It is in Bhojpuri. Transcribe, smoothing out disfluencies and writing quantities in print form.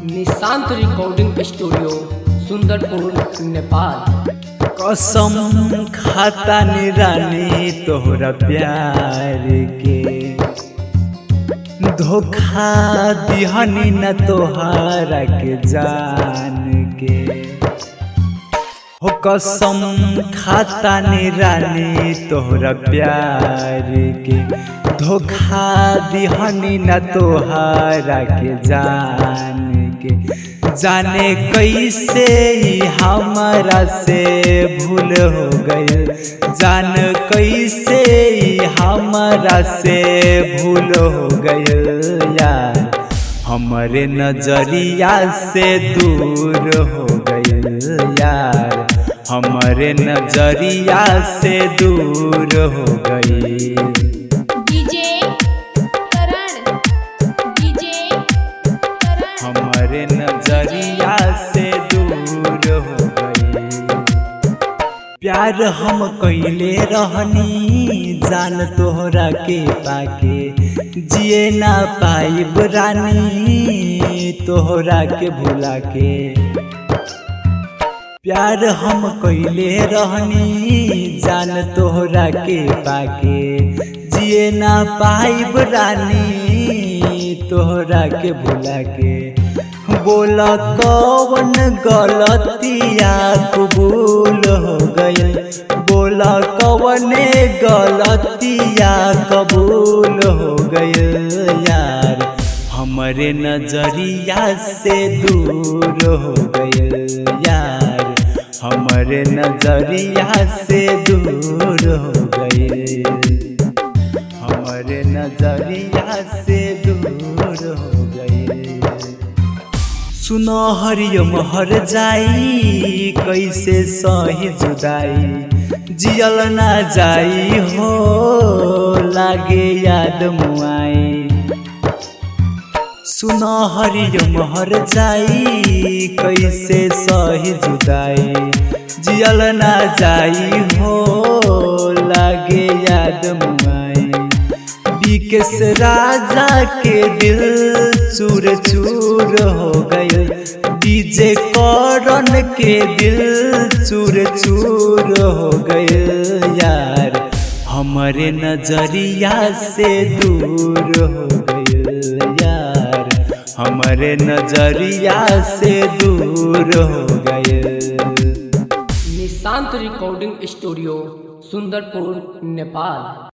Nishant recording studio Sundarpur Nepal. कसम खाता रानी तोहरा प्यार के, धोखा दिहनी न तोहरा के जान के। हो कसम खाता रानी तोहरा प्यार के, धोखा दिहनी न तोहरा के जान के। जाने कैसे ही हमारा से भूल हो गई, जान कैसे ही हमारा से भूल हो गई यार। हमारे नजरिया से दूर हो गई यार, हमारे नजरिया से दूर हो गई। हमारे नजरिया से दूर हो गई। प्यार हम कैले रहनी जान तोहरा के पाके, जिए ना पाइब रानी तोहरा के भुला के। प्यार हम कैले रहनी जान तोहरा के पाके, जिए ना पाइब रानी तोहरा के भुला के। बोला कौन गलतिया कबूल हो गई, बोला कौन गलतिया कबूल हो गई यार। हमारे नजरिया से दूर हो गई यार, हमारे नजरिया से दूर हो गई, हमारे नजरिया से दूर हो गई। सुनो हरियम हर जाई कैसे सही जुदाई, जियल ना जाई हो लागे याद मुआई। सुनो हरियम हर जाई कैसे सही जुदाई, जियल ना जाई हो लागे याद मुआई। बिकेश राजा के दिल चूर चूर हो गए, डीजे करण के दिल चूर चूर हो गए यार। हमारे नजरिया से दूर हो गए यार, हमारे नजरिया से दूर हो गए। Nishant recording studio Sundarpur Nepal.